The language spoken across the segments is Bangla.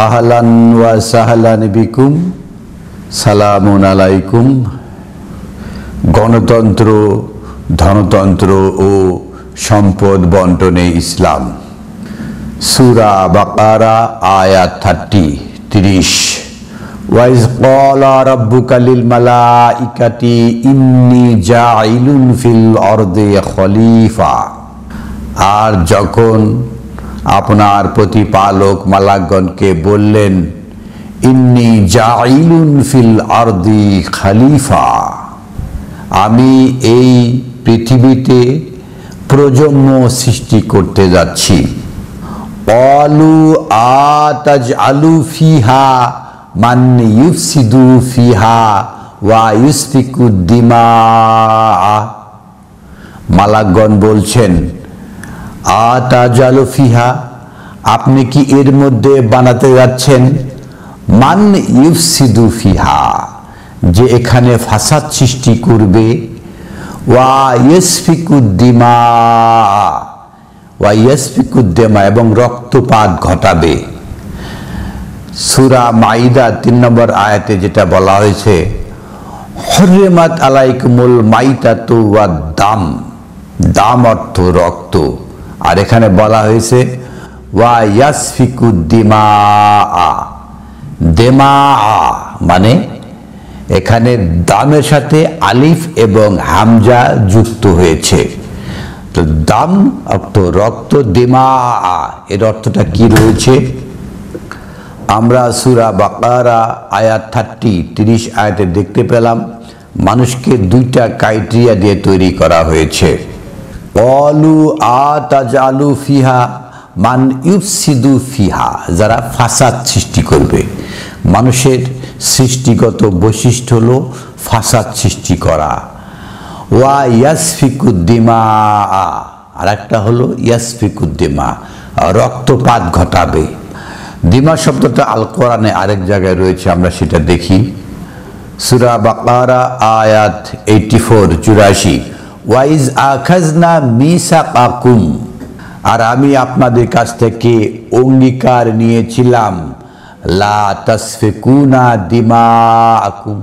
আহলান ওয়া সাহলান বিকুম, সালামুন আলাইকুম। গণতন্ত্র, ধনতন্ত্র ও সম্পদ বন্টনে ইসলাম। সূরা বাকারা আয়াত 30। ওয়াইজ ক্বালা রাব্বুকা লিল মালাইকাতি ইন্নী জাইলুন ফিল আরদি খলিফা। আর যখন আপনার প্রতিপালক মালাকগণকে বললেন, ইন্নী জাইলুন ফিল আরদি খলিফা, আমি এই পৃথিবীতে প্রজন্ম সৃষ্টি করতে যাচ্ছি। ক্বালু আতাজআলু ফিহা মান ইউফসিদু ফিহা ওয়া ইউসফিকু দিমা। মালাকগণ বলছেন, আতাজআলু ফিহা, আপনি কি এর মধ্যে বানাতে যাচ্ছেন মান ইউফসিদু ফিহা, যে এখানে ফাসাদ সৃষ্টি করবে, ওয়া ইয়াসফিকু দিমা, ওয়া ইয়াসফিকু দিমা, এবং রক্তপাত ঘটাবে। সূরা মাইদা 3 নম্বর আয়াতে যেটা বলা হয়েছে, হুররিমাত আলাইকুমুল মাইতাতু ওয়াদ দাম, দাম অর্থ রক্ত, আর এখানে বলা হয়েছে ওয়া ইয়াসফিকু দিমা, দেমা মানে এখানে দামের সাথে আলিফ এবং হামজা যুক্ত হয়েছে। তো দাম অর্থ রক্ত, দিমা এর অর্থটা কি রয়েছে? আমরা সূরা বাকারা আয়াত 30 আয়াতে দেখতে পেলাম মানুষকে দুইটা ক্রাইটেরিয়া দিয়ে তৈরি করা হয়েছে। ক্বালু আতাজআলু ফিহা মান ইউফসিদু ফিহা, যারা ফাসাদ সৃষ্টি করবে। মানুষের সৃষ্টিগত বৈশিষ্ট্য হলো ফাসাদ সৃষ্টি করা। ওয়া ইয়াসফিকু দিমা, আর একটা হলো ইয়াসফিকু দিমা, রক্তপাত ঘটাবে। দিমা শব্দটা আল কোরআনে আরেক জায়গায় রয়েছে, আমরা সেটা দেখি। সূরা বাকারা আয়াত 84। ওয়াইজ আখাযনা মিসাকাকুম, আর আমি আপনাদের কাছ থেকে অঙ্গীকার নিয়েছিলাম, লা তাসফিকুনা দিমাআকুম,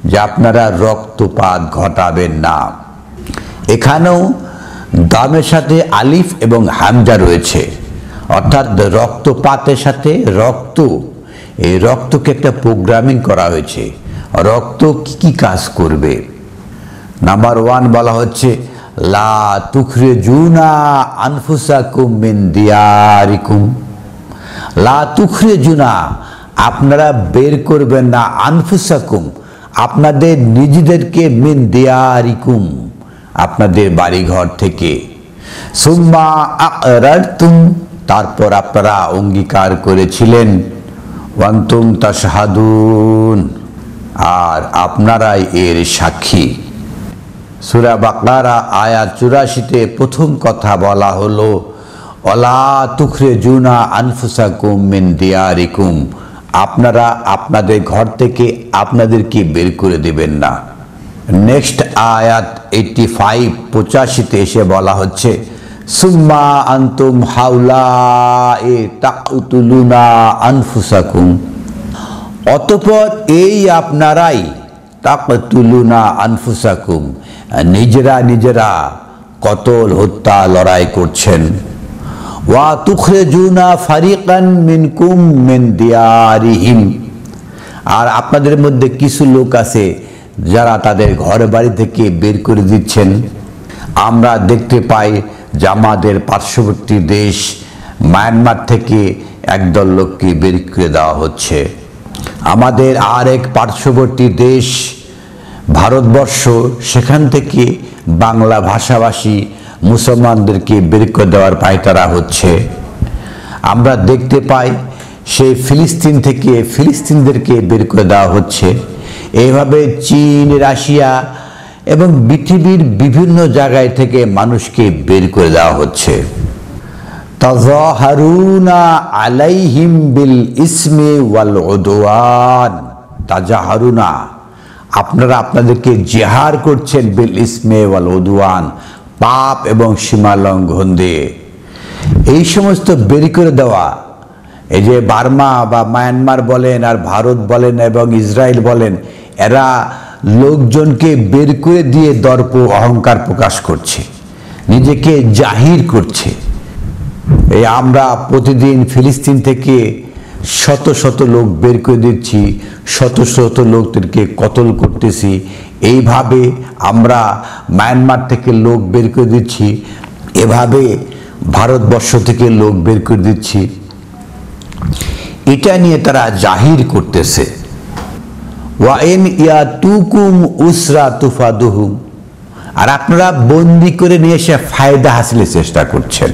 যে আপনারা রক্তপাত ঘটাবেন না। এখানেও দামের সাথে আলিফ এবং হামজা রয়েছে, অর্থাৎ রক্তপাতের সাথে রক্ত, এই রক্তকে একটা প্রোগ্রামিং করা হয়েছে। রক্ত কি কি কাজ করবে? নাম্বার 1 বলা হচ্ছে, লা তুখরিজুনা আনফুসাকুম মিন দিয়ারিকুম, লা তুখরিজুনা, আপনারা বের করবেন না, আনফুসাকুম, আপনাদের নিজেদেরকে, মিন দিয়ারিকুম, আপনাদের বাড়িঘর থেকে, সুম্মা আকরারতুম, তারপর আপনারা অঙ্গীকার করেছিলেন, ওয়ান্তুম তাশহাদুন, আর আপনারাই এর সাক্ষী। সূরা বাকারা আয়াত 84-তে প্রথম কথা বলা হলো, ওয়ালা তুখরিজুনা আনফুসাকুম মিন দিয়ারিকুম, আপনারা আপনাদের ঘর থেকে আপনাদেরকে বের করে দিবেন না। নেক্সট আয়াত 85-85-তে এসে বলা হচ্ছে, সুম্মা আনতুম হাউলায়ে তাকতুলুনা আনফুসাকুম, অতঃপর এই আপনারাই, তাকতুলুনা আনফুসাকুম, নিজেরা কতল, হত্যা, লড়াই করছেন। ওয়া তুখরিজুনা ফারিকান মিনকুম মিন দিয়ারিহিম, আর আপনাদের মধ্যে কিছু লোক আছে যারা তাদের ঘর বাড়ি থেকে বের করে দিচ্ছেন। আমরা দেখতে পাই যে আমাদের পার্শ্ববর্তী দেশ মায়ানমার থেকে একদল লোককে বের করে দেওয়া হচ্ছে। আমাদের আরেক পার্শ্ববর্তী দেশ ভারতবর্ষ, সেখান থেকে বাংলা ভাষাভাষী মুসলমানদেরকে বের করে দেওয়ার পায়তারা হচ্ছে। আমরা দেখতে পাই সেই ফিলিস্তিন থেকে ফিলিস্তিনদেরকে বের করে দেওয়া হচ্ছে। এইভাবে চীন, রাশিয়া এবং পৃথিবীর বিভিন্ন জায়গায় থেকে মানুষকে বের করে দেওয়া হচ্ছে। তাজাহারুনা আলাইহিম বিল ইসমি ওয়াল উদওয়ান, তাজাহারুনা, আপনারা আপনাদেরকে জিহার করছেন, বিল ইসমে ওয়াল উদওয়ান, পাপ এবং সীমা লঙ্ঘন দিয়ে। এই সমস্ত বের করে দেওয়া এই যে বার্মা বা মায়ানমার বলেন আর ভারত বলেন এবং ইসরায়েল বলেন, এরা লোকজনকে বের করে দিয়ে দর্প অহংকার প্রকাশ করছে, নিজেকে জাহির করছে। এই আমরা প্রতিদিন ফিলিস্তিন থেকে শত শত লোক বের করে দিচ্ছি, শত শত লোকদেরকে কতল করতেছি। এইভাবে আমরা মায়ানমার থেকে লোক বের করে দিচ্ছি, এভাবে ভারতবর্ষ থেকে লোক বের করে দিচ্ছি। এটা নিয়ে তারা জাহির করতেছে। ওয়াইন ইয়াতুকুম উসরা তুফাদুহুম, আর আপনারা বন্দি করে নিয়ে এসে ফায়দা হাসিলের চেষ্টা করছেন।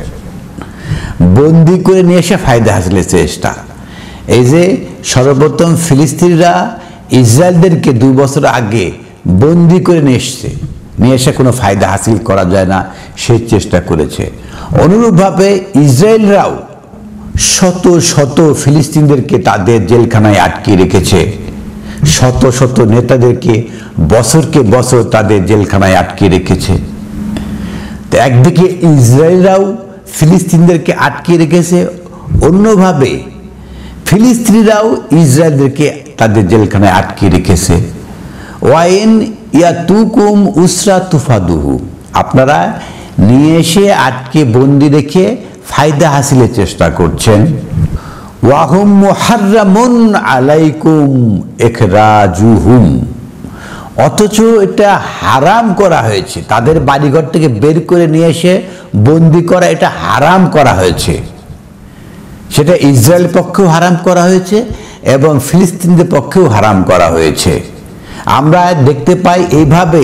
বন্দি করে নিয়ে এসে ফায়দা হাসিলের চেষ্টা। এই যে সর্বপ্রথম ফিলিস্তিনিরা ইসরায়েলদেরকে 2 বছর আগে বন্দি করে নিয়ে এসছে, নিয়ে এসে কোনো ফায়দা হাসিল করা যায় না, সেই চেষ্টা করেছে। অনুরূপভাবে ইসরায়েলরাও শত শত ফিলিস্তিনদেরকে তাদের জেলখানায় আটকে রেখেছে, শত শত নেতাদেরকে বছরকে বছর তাদের জেলখানায় আটকে রেখেছে। তো একদিকে ইসরায়েলরাও ফিলিস্তিনদেরকে আটকে রেখেছে, অন্যভাবে ফিলিস্তিনিরাও ইসরায়েলদেরকে তাদের জেলখানায় আটকে রেখেছে। ওয়াইন ইয়াতুকুম উসরা তুফাদুহু, আপনারা নিয়ে এসে আটকে বন্দি রেখে ফায়দা হাসিলের চেষ্টা করছেন। ওয়াহুম মুহাররামুন আলাইকুম ইখরাজুহুম, অথচ এটা হারাম করা হয়েছে, তাদের বাড়িঘর থেকে বের করে নিয়ে এসে বন্দি করা এটা হারাম করা হয়েছে। সেটা ইসরায়েল পক্ষেও হারাম করা হয়েছে এবং ফিলিস্তিনদের পক্ষেও হারাম করা হয়েছে। আমরা দেখতে পাই এইভাবে,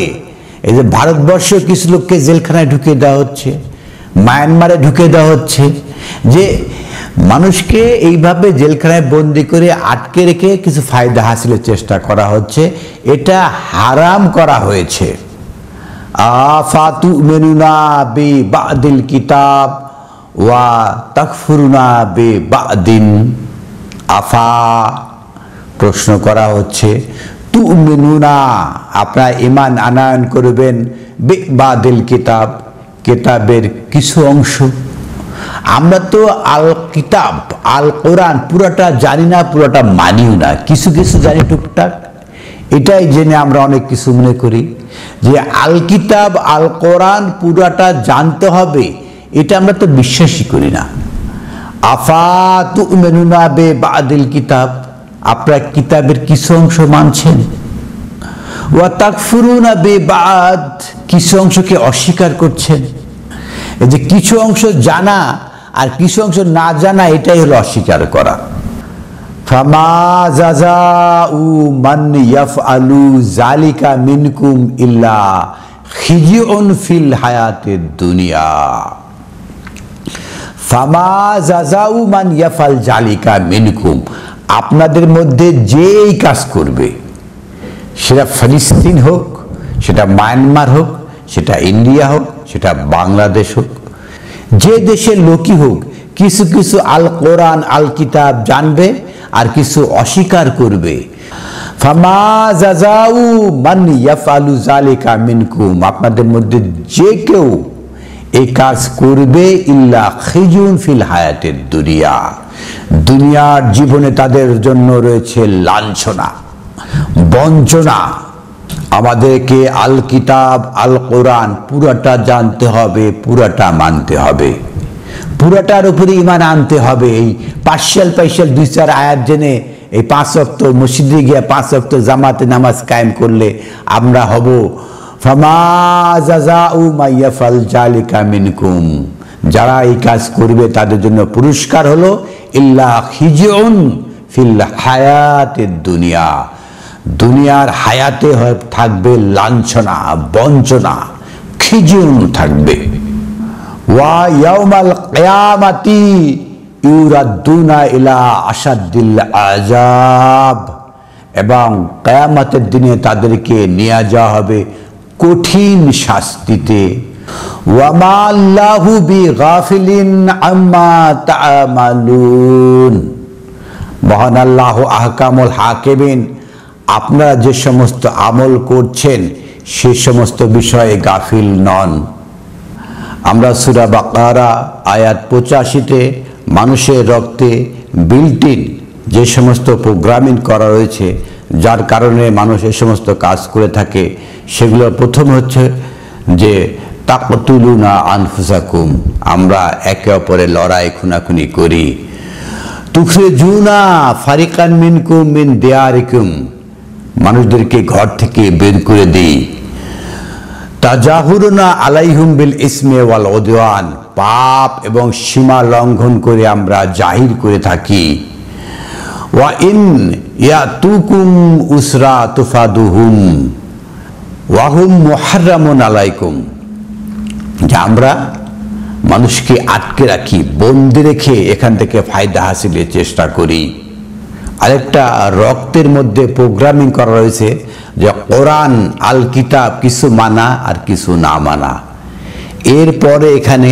এই যে ভারতবর্ষে কিছু লোককে জেলখানায় ঢুকিয়ে দেওয়া হচ্ছে, মায়ানমারে ঢুকিয়ে দেওয়া হচ্ছে, যে মানুষকে এইভাবে জেলখানায় বন্দি করে আটকে রেখে কিছু ফায়দা হাসিলের চেষ্টা করা হচ্ছে, এটা হারাম করা হয়েছে। আফাতুমিনুনা বিবাদিল কিতাব ওয়া তাকফুরুনা বিবাদিন, আফা প্রশ্ন করা হচ্ছে, তুমিনুনা আপনারা ঈমান আনয়ন করবেন, বিবাদিল কিতাব কিতাবের কিছু অংশ। আমরা তো আল কিতাব আল কোরআন পুরোটা জানি না, পুরোটা মানিও না, কিছু কিছু জানি টুকটাক। এটাই জেনে আমরা অনেক কিছু মনে করি যে আল কিতাব আল কোরআন পুরোটা জানতে হবে, এটা আমরা তো বিশ্বাসই করি না। আফা তুমিনুনা বিবাদিল কিতাব, আপনারা কিতাবের কিছু অংশ মানছেন। ওয়া তাকফুরুনা বিবাদ, কিছু অংশকে অস্বীকার করছেন। এই যে কিছু অংশ জানা আর কিছু অংশ না জানা, এটাই হলো অস্বীকার করা। ফামা জাযাউ মান ইয়াফআলু যালিকা মিনকুম ইল্লা খিজিউন ফিল হায়াতিদ দুনিয়া। ফামা জাযাউ মান ইয়াফআল যালিকা মিনকুম, আপনাদের মধ্যে যেই কাজ করবে, সেটা ফিলিস্তিন হোক, সেটা মায়ানমার হোক, সেটা ইন্ডিয়া হোক, সেটা বাংলাদেশ হোক, যে দেশের লোকই হোক, কিছু কিছু আল কোরআন আল কিতাব জানবে আর কিছু অস্বীকার করবে। ফামা জাযাউ মান ইয়াফআলু যালিকা মিনকুম, আপনাদের মধ্যে যে কেউ এই কাজ করবে, ইল্লা খিজুন ফিল হায়াতিদ দুনিয়া, দুনিয়ার জীবনে তাদের জন্য রয়েছে লাঞ্ছনা, বঞ্চনা। আমাদেরকে আল কিতাব আল কোরআন পুরাটা জানতে হবে, পুরাটা মানতে হবে, পুরাটার উপরে ঈমান আনতে হবে। এই পার্শিয়াল 2-4 আয়াত জেনে এই 5 ওয়াক্ত মসজিদে গিয়ে 5 ওয়াক্ত জামাতে নামাজ কায়েম করলে আমরা হব ফামা জাযাউ মান ইয়াফআল যালিকা মিনকুম, যারা এই কাজ করবে তাদের জন্য পুরস্কার হলো ইল্লা খিজুন ফিল হায়াতিদ দুনিয়া, দুনিয়ার হায়াতে থাকবে লাঞ্ছনা, বঞ্চনা, খিজুন থাকবে। ওয়া ইয়াউমাল কিয়ামাতি ইউরাদ্দুনা ইলা আশাদ্দিল আযাব, এবং কিয়ামতের দিনে তাদেরকে নিয়ে যাওয়া হবে কঠিন শাস্তিতে। ওয়া মা আল্লাহু বিগাফিলিন আম্মা তা'মালুন, মহান আল্লাহ আহকামুল হাকিমিন, আপনারা যে সমস্ত আমল করছেন সে সমস্ত বিষয়ে গাফিল নন। আমরা সূরা বাকারা আয়াত 85-তে মানুষের রক্তে বিল্ট ইন যে সমস্ত প্রোগ্রামিং করা রয়েছে, যার কারণে মানুষ এই সমস্ত কাজ করে থাকে, সেগুলো প্রথম হচ্ছে যে তাকতুলুনা আনফুসাকুম, আমরা একে অপরের লড়াই খুনাখুনি করি। তুখরিজুনা ফারিকান মিনকুম মিন দিয়ারিকুম, মানুষদেরকে ঘর থেকে বের করে দিই। তাজাহুরুনা আলাইহুম বিল ইসমে ওয়াল উদওয়ান, পাপ এবং সীমা লঙ্ঘন করে আমরা জাহির করে থাকি। ওয়া ইন ইয়াতুকুম উসরা তুফাদুহুম ওয়া হুম মুহাররামুন আলাইকুম, যে আমরা মানুষকে আটকে রাখি, বন্দি রেখে এখান থেকে ফায়দা হাসিলের চেষ্টা করি। আরেকটা রক্তের মধ্যে প্রোগ্রামিং করা রয়েছে যে কোরআন আল কিতাব কিছু মানা আর কিছু না মানা। এরপরে এখানে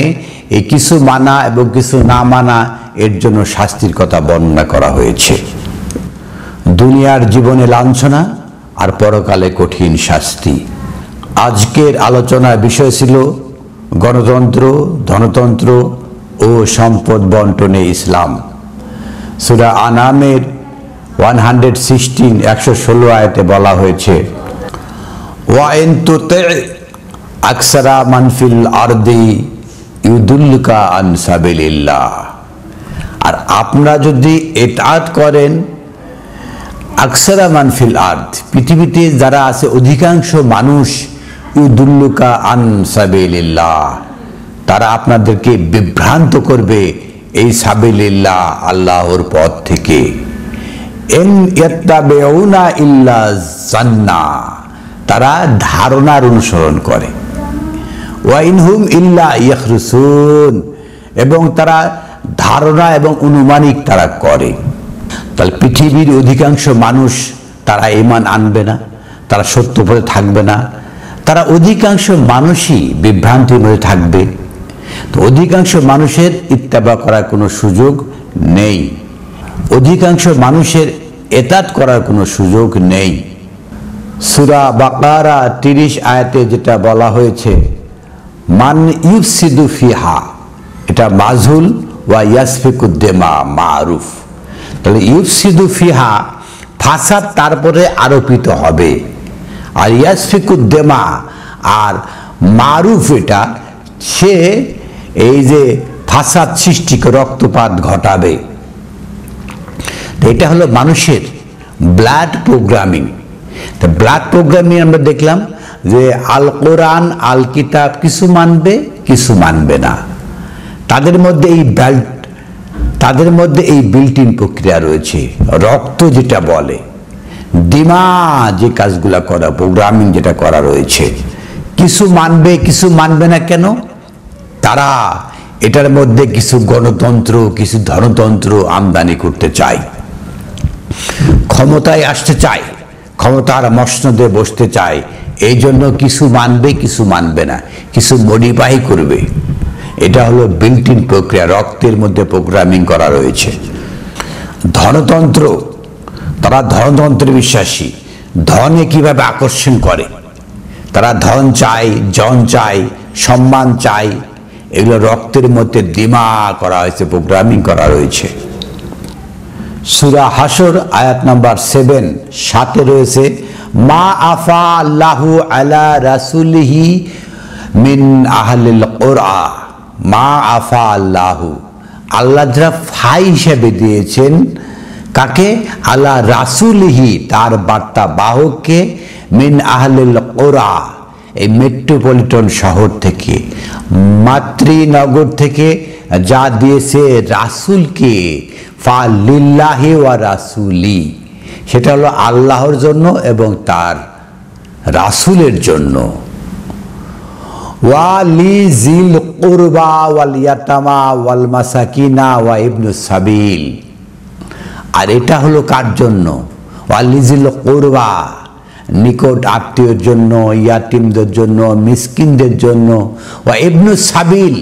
এই কিছু মানা এবং কিছু না মানা এর জন্য শাস্তির কথা বর্ণনা করা হয়েছে। দুনিয়ার জীবনে লাঞ্ছনা আর পরকালে কঠিন শাস্তি। আজকের আলোচনার বিষয় ছিল গণতন্ত্র, ধনতন্ত্র ও সম্পদ বন্টনে ইসলাম। সূরা আনামের 116 116 আয়াতে বলা হয়েছে, ওয়া ইন তুতি আকসারা মান ফিল আরদি ইউদুল্লুকা আন সাবিলিল্লাহ, আর আপনারা যদি ইতাআত করেন আকসারা মান ফিল আরদ, পৃথিবীতে যারা আছে অধিকাংশ মানুষ, ইউদুল্লুকা আন সাবিলিল্লাহ, তারা আপনাদেরকে বিভ্রান্ত করবে এই সাবিলিল্লাহ, আল্লাহর পথ থেকে। ইন ইয়াত্তাবিউনা ইল্লা জান্না, তারা ধারণার অনুসরণ করে। ওয়া ইনহুম ইল্লা ইয়াখরুসুন, এবং তারা ধারণা এবং অনুমানিক তারা করে। তাহলে পৃথিবীর অধিকাংশ মানুষ তারা ঈমান আনবে না, তারা সত্য পথে থাকবে না, তারা অধিকাংশ মানুষই বিভ্রান্তির মধ্যে থাকবে। তো অধিকাংশ মানুষের ইত্তেবা করার কোনো সুযোগ নেই, অধিকাংশ মানুষের এতাত করার কোনো সুযোগ নেই। সূরা বাকারা 30 আয়াতে যেটা বলা হয়েছে, মান ইউফসিদু ফিহা, এটা মাজহুল, ওয়া ইয়াসফিকুদ দিমা মারুফ। তাহলে ইউফসিদু ফিহা ফাসাদ তারপরে আরোপিত হবে, আর ইয়াসফিকুদ দিমা আর মারুফ এটা সে এই যে ফাসাদ সৃষ্টি করে রক্তপাত ঘটাবে। এটা হলো মানুষের ব্লাড প্রোগ্রামিং। তো ব্লাড প্রোগ্রামিং আমরা দেখলাম যে আল কোরআন আল কিতাব কিছু মানবে কিছু মানবে না, তাদের মধ্যে এই বিল্ট ইন প্রক্রিয়া রয়েছে। রক্ত যেটা বলে, দিমা যে কাজগুলা করা, প্রোগ্রামিং যেটা করা রয়েছে, কিছু মানবে কিছু মানবে না। কেন? তারা এটার মধ্যে কিছু গণতন্ত্র কিছু ধনতন্ত্র আমদানি করতে চায়, ক্ষমতায় আসতে চায়, ক্ষমতার মসনদে বসতে চায়। এই জন্য কিছু মানবে কিছু মানবে না, কিছু মডিফাই করবে। এটা হলো বিল্ট ইন প্রক্রিয়া, রক্তের মধ্যে প্রোগ্রামিং করা রয়েছে। ধনতন্ত্র, তারা ধনতন্ত্রে বিশ্বাসী, ধনে কিভাবে আকর্ষণ করে, তারা ধন চায়, জন চায়, সম্মান চায়, এগুলো রক্তের মধ্যে দিমা করা হয়েছে, প্রোগ্রামিং করা রয়েছে। সূরা হাসর আয়াত নাম্বার 7 রয়েছে, মা আফা আল্লাহু আলা রাসূলিহি মিন আহলিল কুরআ, মা আফা আল্লাহু, আল্লাহ যারা ফাই হিসেবে দিয়েছেন কাকে? আলা রাসূলিহি, তার বার্তা বাহককে, মিন আহলিল কুরআ, এই মেট্রোপলিটন শহর থেকে, মাতৃনগর থেকে যা দিয়েছে রাসূলকে, ফা লিল্লাহি ওয়া রাসূলি, সেটা হলো আল্লাহর জন্য এবং তার রাসূলের জন্য। ওয়া লিজিল কুরবা ওয়াল ইয়াতামা ওয়াল মাসাকিনা ওয়া ইবনুস সাবিল, আর এটা হলো কার জন্য? ওয়া লিজিল কুরবা, নিকট আত্মীয়র জন্য, ইয়াতিমদের জন্য, মিসকিনদের জন্য, ওয়া ইবনুস সাবিল,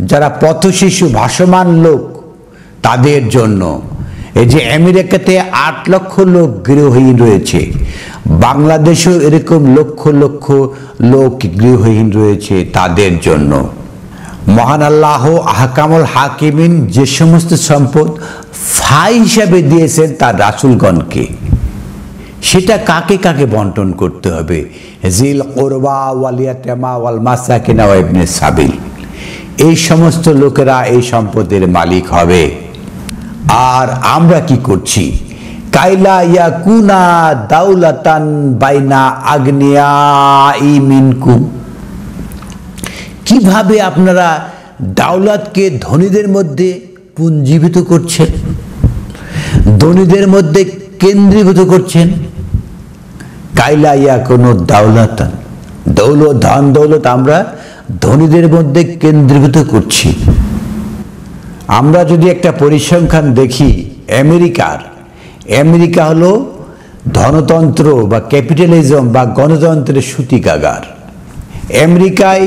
যারা পথশিশু ভাসমান লোক তাদের জন্য। এই যে আমেরিকাতে 8 লক্ষ লোক গৃহহীন রয়েছে, বাংলাদেশেও এরকম লক্ষ লক্ষ লোক গৃহহীন রয়েছে, তাদের জন্য। মহান আল্লাহ আহকামুল হাকিমিন যে সমস্ত সম্পদ ফাই হিসাবে দিয়েছেন তার রাসূলগণকে। সেটা কাকে কাকে বন্টন করতে হবে? জিল কুরবা ওয়াল ইয়াতামা ওয়াল মাসাকিন ওয়া ইবনে সাবিল, এই সমস্ত লোকেরা এই সম্পদের মালিক হবে। আর আমরা কি করছি? কাইলা ইয়াকুনা দাউলাতান বাইনা আগনিয়াই মিনকুম, কিভাবে আপনারা দাওলাতকে ধনীদের মধ্যে পুঞ্জীভূত করছেন, ধনীদের মধ্যে কেন্দ্রীভূত করছেন। কাইলা ইয়াকুনু দাউলাতান, দৌলত, ধন দৌলত আমরা ধনীদের মধ্যে কেন্দ্রীভূত করছি। আমরা যদি একটা পরিসংখ্যান দেখি আমেরিকা হলো ধনতন্ত্র বা ক্যাপিটালিজম বা গণতন্ত্রের সূতিকাগার। আমেরিকায়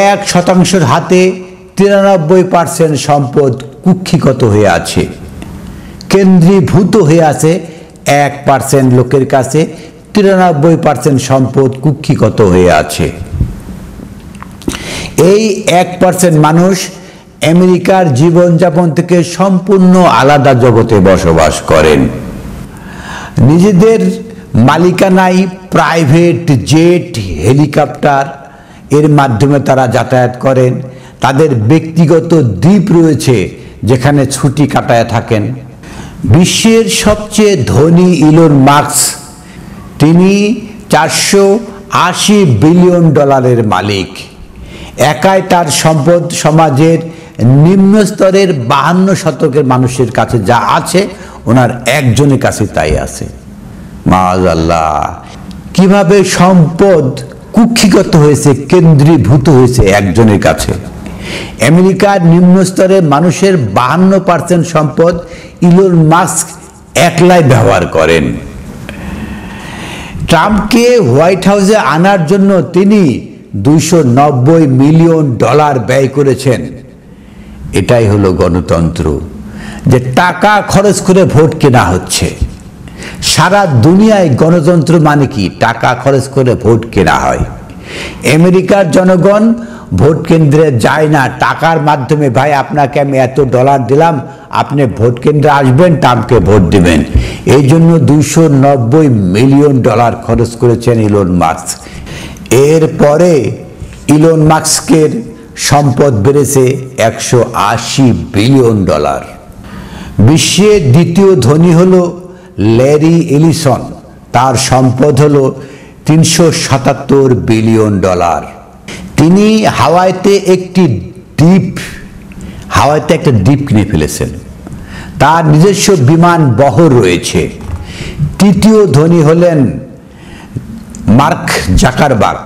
1% হাতে 93% সম্পদ কুক্ষিগত হয়ে আছে, কেন্দ্রীভূত হয়ে আছে। 1% লোকের কাছে 93% সম্পদ কুক্ষিগত হয়ে আছে। এই 1% মানুষ আমেরিকার জীবনযাপন থেকে সম্পূর্ণ আলাদা জগতে বসবাস করেন। নিজেদের মালিকানায় প্রাইভেট জেট, হেলিকপ্টার এর মাধ্যমে তারা যাতায়াত করেন। তাদের ব্যক্তিগত দ্বীপ রয়েছে যেখানে ছুটি কাটায় থাকেন। বিশ্বের সবচেয়ে ধনী ইলন মাস্ক, তিনি $480 বিলিয়ন মালিক। একাই তার সম্পদ সমাজের নিম্ন স্তরের 52% মানুষের কাছে যা আছে, ওনার একজনের কাছে তাই আছে। মাআযাল্লাহ, কিভাবে সম্পদ কুক্ষিগত হয়েছে, কেন্দ্রীভূত হয়েছে একজনের কাছে। আমেরিকার নিম্ন স্তরের মানুষের 52% সম্পদ ইলন মাস্ক একলাই ব্যবহার করেন। ট্রাম্পকে হোয়াইট হাউসে আনার জন্য তিনি $290 মিলিয়ন ব্যয় করেছেন। এটাই হলো গণতন্ত্র, যে টাকা খরচ করে ভোট কেনা হচ্ছে। সারা দুনিয়ায় গণতন্ত্র মানে কি? টাকা খরচ করে ভোট কেনা হয়। আমেরিকার জনগণ ভোট কেন্দ্রে যায় না টাকার মাধ্যমে। ভাই, আপনাকে আমি এত ডলার দিলাম, আপনি ভোট কেন্দ্রে আসবেন, ট্রাম্পকে ভোট দিবেন। এই জন্য $290 মিলিয়ন খরচ করেছেন ইলন মাস্ক। এরপরে ইলন মাস্কের সম্পদ বেড়েছে $180 বিলিয়ন। বিশ্বের দ্বিতীয় ধনী হলো ল্যারি এলিসন, তার সম্পদ হলো $377 বিলিয়ন। তিনি হাওয়াইতে একটা দ্বীপ কিনে ফেলেছেন। তার নিজস্ব বিমান বহর রয়েছে। তৃতীয় ধনী হলেন মার্ক জাকারবার্গ,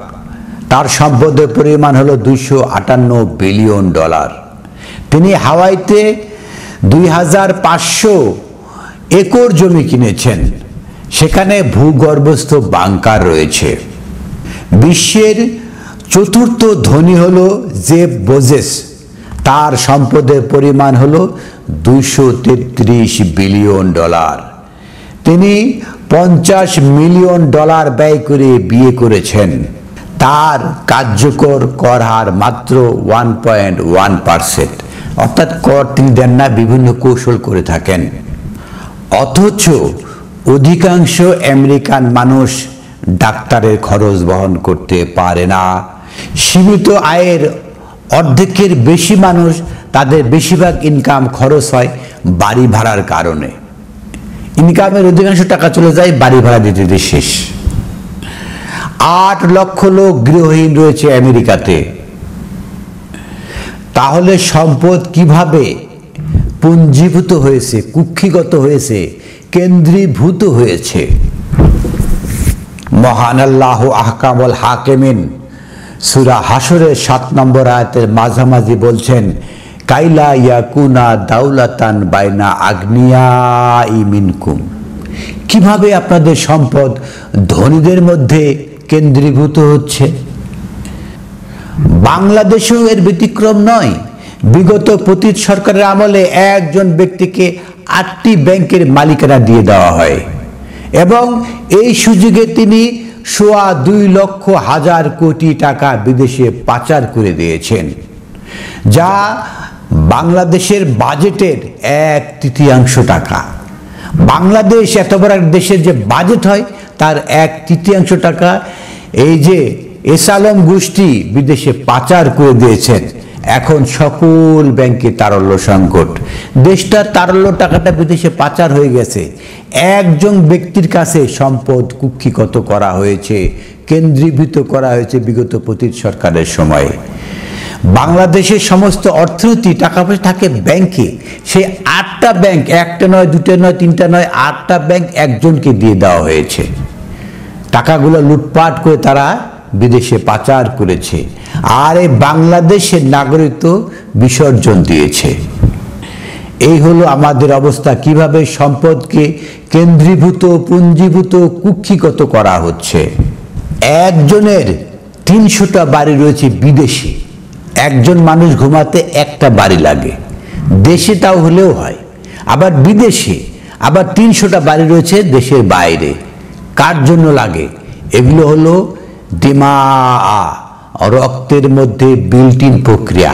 তার সম্পদের পরিমাণ হলো $258 বিলিয়ন। তিনি হাওয়াইতে 2500 একর জমি কিনেছেন, সেখানে ভূগর্ভস্থ বাংকার রয়েছে। বিশ্বের চতুর্থ ধনী হলো জেফ বেজোস, তার সম্পদের পরিমাণ হলো $233 বিলিয়ন। তিনি $50 মিলিয়ন ব্যয় করে বিয়ে করেছেন। তার কার্যকর কর হার মাত্র 1.1%, অর্থাৎ কর তিনি দেন না, বিভিন্ন কৌশল করে থাকেন। অথচ অধিকাংশ আমেরিকান মানুষ ডাক্তারের খরচ বহন করতে পারে না। সীমিত আয়ের অর্ধেকের বেশি মানুষ, তাদের বেশিরভাগ ইনকাম খরচ হয় বাড়ি ভাড়ার কারণে। ইনকামের অধিকাংশ টাকা চলে যায় বাড়ি ভাড়া দিতে দিতে শেষ। 8 লক্ষ লোক গৃহহীন রয়েছে আমেরিকাতে। তাহলে সম্পদ কিভাবে পুঞ্জীভূত হয়েছে, কুক্ষিগত হয়েছে, কেন্দ্রীভূত হয়েছে? মহান আল্লাহ আহকামুল হাকিমিন সূরা হাশরের 7 নম্বর আয়াতের মাঝামাঝি বলছেন, কাইলা ইয়াকুনা দাউলাতান বাইনা আগনিয়াই মিনকুম, কিভাবে আপনাদের সম্পদ ধনীদের মধ্যে কেন্দ্রীভূত হচ্ছে। বাংলাদেশেও এর ব্যতিক্রম নয়। বিগত পতিত সরকারের আমলে একজন ব্যক্তিকে 8টি ব্যাংকের মালিকানা দিয়ে দেওয়া হয় এবং এই সুযোগে তিনি 2.25 লক্ষ হাজার কোটি টাকা বিদেশে পাচার করে দিয়েছেন, যা বাংলাদেশের বাজেটের 1/3 টাকা। বাংলাদেশ এত বড় এক দেশের যে বাজেট হয় তার 1/3 টাকা এই যে এস আলম গোষ্ঠী বিদেশে পাচার করে দিয়েছেন। এখন সকল ব্যাংকে তারল্য সংকট, দেশটার তারল্য টাকাটা বিদেশে পাচার হয়ে গেছে। একজন ব্যক্তির কাছে সম্পদ কুক্ষিগত করা হয়েছে, কেন্দ্রীভূত করা হয়েছে বিগত পতিত সরকারের সময়ে। বাংলাদেশের সমস্ত অর্থনীতি টাকা পয়সা থাকে ব্যাংকে, সেই 8টা ব্যাংক, একটা নয়, দুটো নয়, তিনটা নয়, 8টা ব্যাংক একজনকে দিয়ে দেওয়া হয়েছে। টাকাগুলো লুটপাট করে তারা বিদেশে পাচার করেছে, আর এই বাংলাদেশের নাগরিকত্ব বিসর্জন দিয়েছে। এই হলো আমাদের অবস্থা, কিভাবে সম্পদকে কেন্দ্রীভূত, পুঞ্জীভূত, কুক্ষিগত করা হচ্ছে। একজনের 300টা বাড়ি রয়েছে বিদেশে, একজন মানুষ ঘুমাতে একটা বাড়ি লাগে, দেশে তাও হলেও হয়, আবার বিদেশে আবার 300টা বাড়ি রয়েছে দেশের বাইরে। কার জন্য লাগে? এগুলো হলো দিমা, রক্তের মধ্যে বিল্ট ইন প্রক্রিয়া।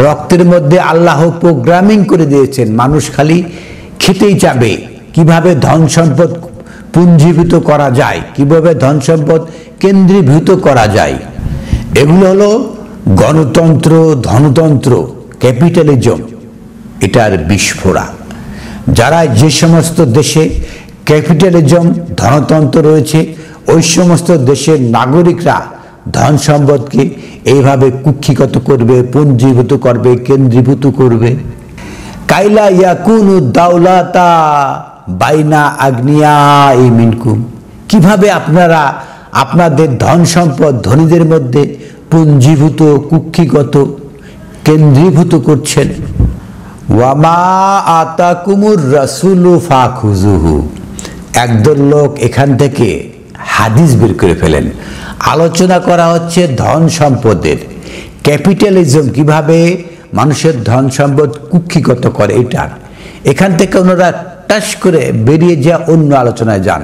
রক্তের মধ্যে আল্লাহ প্রোগ্রামিং করে দিয়েছেন, মানুষ খালি খেতেই চাবে। কিভাবে ধন সম্পদ পুঞ্জীভূত করা যায়, কিভাবে ধন সম্পদ কেন্দ্রীভূত করা যায়, এগুলো হলো গণতন্ত্র, ধনতন্ত্র, ক্যাপিটালিজম, এটার বিস্ফোরা। যারা যে সমস্ত দেশে ক্যাপিটালিজম, ধনতন্ত্র রয়েছে, ওই সমস্ত দেশের নাগরিকরা ধন সম্পদকে এইভাবে কুক্ষিগত করবে, পুঞ্জীভূত করবে, কেন্দ্রীভূত করবে। কাইলা ইয়াকুনু দাওলাতা বাইনা আগ্নিয়াই মিনকুম, কিভাবে আপনারা আপনাদের ধন সম্পদ ধনীদের মধ্যে পুঞ্জীভূত, কুক্ষিগত, কেন্দ্রীভূত করছেন। ওয়ামা আতাকুমুর রাসূলু ফাখুযুহু, একদল লোক এখান থেকে হাদিস বের করে ফেলেন। আলোচনা করা হচ্ছে ধন সম্পদের, ক্যাপিটালিজম, কিভাবে মানুষের ধন সম্পদ কুক্ষিগত করে। এটার এখান থেকে ওনারা টাস করে বেরিয়ে যা অন্য আলোচনায় যান,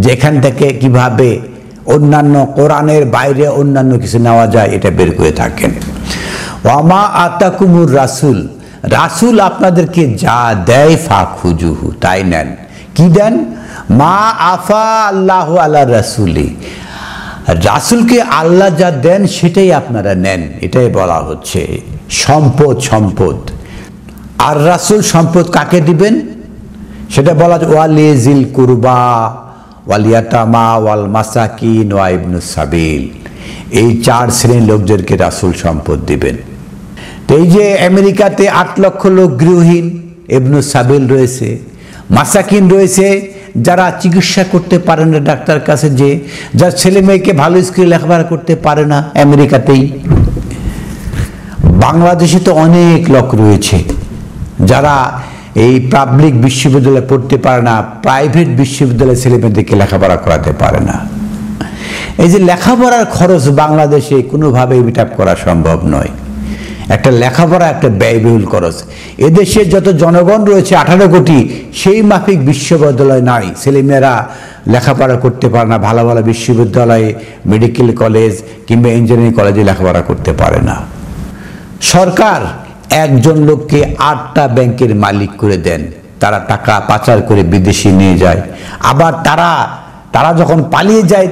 যে এখান থেকে কিভাবে অন্যান্য কোরআনের বাইরে অন্যান্য কিছু নেওয়া যায়, এটা বের করে থাকেন। ওয়ামা আতাকুমুর রাসূল, রাসূল আপনাদেরকে যা দেয় ফাখুযুহু, তাই নেন। কি দেন? মা আফা আল্লাহু আলা রাসূলি, রাসূলকে আল্লাহ যা দেন সেটাই আপনারা নেন, এটাই বলা হচ্ছে। সম্পদ, সম্পদ আর রাসূল সম্পদ কাকে দিবেন সেটা বলা হচ্ছে। ওয়ালিজিল কুরবা ওয়াল ইয়াতামা ওয়াল মাসাকিন ওয়া ইবনুস সাবিল, এই 4 শ্রেণীর লোকদেরকে রাসূল সম্পদ দিবেন। তো এই যে আমেরিকাতে 8 লক্ষ লোক গৃহহীন, ইবনুস সাবিল রয়েছে, মাসাকিন রয়েছে, যারা চিকিৎসা করতে পারে না ডাক্তার কাছে, যে যার ছেলে মেয়েকে ভালো স্কুলে লেখাপড়া করতে পারে না আমেরিকাতেই। বাংলাদেশে তো অনেক লোক রয়েছে যারা এই পাবলিক বিশ্ববিদ্যালয়ে পড়তে পারে না, প্রাইভেট বিশ্ববিদ্যালয়ে ছেলে মেয়েদেরকে লেখাপড়া করাতে পারে না। এই যে লেখাপড়ার খরচ বাংলাদেশে কোনোভাবেই মিট আপ করা সম্ভব নয়। একটা লেখাপড়া একটা ব্যয়বহুল খরচ। এদেশে যত জনগণ রয়েছে 18 কোটি, সেই মাফিক বিশ্ববিদ্যালয় নাই, ছেলেমেয়েরা লেখাপড়া করতে পারে না, ভালো ভালো বিশ্ববিদ্যালয়ে, মেডিকেল কলেজ কিংবা ইঞ্জিনিয়ারিং কলেজে লেখাপড়া করতে পারে না। সরকার একজন লোককে 8টা ব্যাংকের মালিক করে দেন, তারা টাকা পাচার করে বিদেশে নিয়ে যায়। আবার তারা যখন পালিয়ে যায়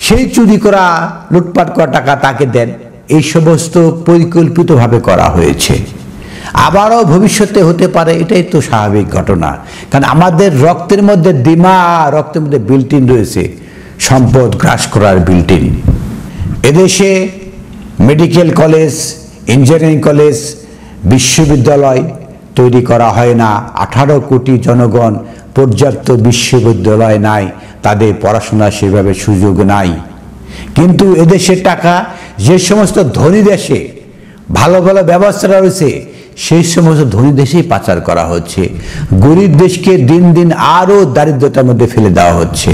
সেই চুরি করা, লুটপাট করা টাকা তাকে দেন। এই সমস্ত পরিকল্পিতভাবে করা হয়েছে, আবারও ভবিষ্যতে হতে পারে, এটাই তো স্বাভাবিক ঘটনা। কারণ আমাদের রক্তের মধ্যে দিমা, রক্তের মধ্যে বিল্ট ইন রয়েছে সম্পদ গ্রাস করার বিল্ট ইন। এদেশে মেডিকেল কলেজ, ইঞ্জিনিয়ারিং কলেজ, বিশ্ববিদ্যালয় তৈরি করা হয় না। 18 কোটি জনগণ, পর্যাপ্ত বিশ্ববিদ্যালয় নাই, তাদের পড়াশোনার সেভাবে সুযোগ নাই। কিন্তু এদেশের টাকা যে সমস্ত ধনী দেশে ভালো ভালো ব্যবস্থা রয়েছে, সেই সমস্ত ধনী দেশেই পাচার করা হচ্ছে। গরিব দেশকে দিন দিন আরো দারিদ্রতার মধ্যে ফেলে দেওয়া হচ্ছে।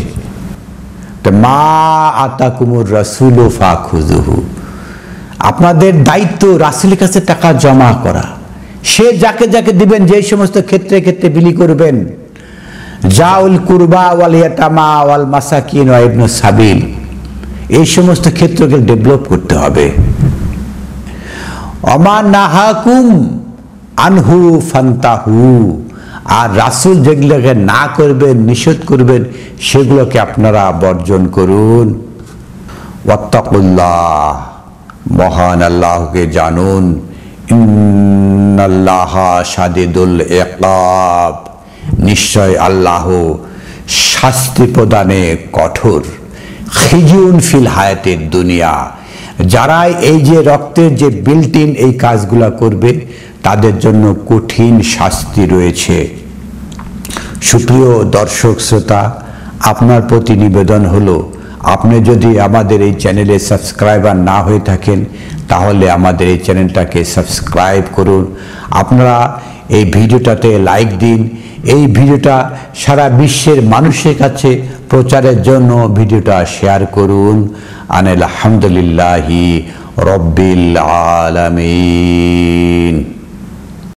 তো মা আতাকুমুর রাসূলু ফাখুযুহু, আপনাদের দায়িত্ব রাসূলের কাছে টাকা জমা করা। সে যাকে যাকে দিবেন, যে সমস্ত ক্ষেত্রে ক্ষেত্রে বিলি করবেন, জাউল কুরবা ওয়াল ইয়াতামা ওয়াল মাসাকিন ওয়া ইবনুস সাবিল, এই সমস্ত ক্ষেত্রকে ডেভেলপ করতে হবে। অমা নাহাকুম আনহু ফান্তাহু, আর রাসূল যেগুলোকে না করবেন, নিষেধ করবেন, সেগুলোকে আপনারা বর্জন করুন। ওয়াত্তাকুল্লাহ, মহান আল্লাহকে জানুন। ইন্নাল্লাহা শাদীদুল ইকাব, নিশ্চয় আল্লাহ শাস্তি প্রদানে কঠোর। খিজিউন ফিল হায়াতের দুনিয়া, যারা এই যে রক্তের যে বিল্টিন এই কাজগুলা করবে তাদের জন্য কঠিন শাস্তি রয়েছে। সুপ্রিয় দর্শক শ্রোতা, আপনার প্রতি নিবেদন হলো, আপনি যদি আমাদের এই চ্যানেলে সাবস্ক্রাইবার না হয়ে থাকেন তাহলে আমাদের এই চ্যানেলটাকে সাবস্ক্রাইব করুন। আপনারা এই ভিডিওটাতে লাইক দিন। এই ভিডিওটা সারা বিশ্বের মানুষের কাছে প্রচারের জন্য ভিডিওটা শেয়ার করুন। আলহামদুলিল্লাহি রব্বিল আলামিন।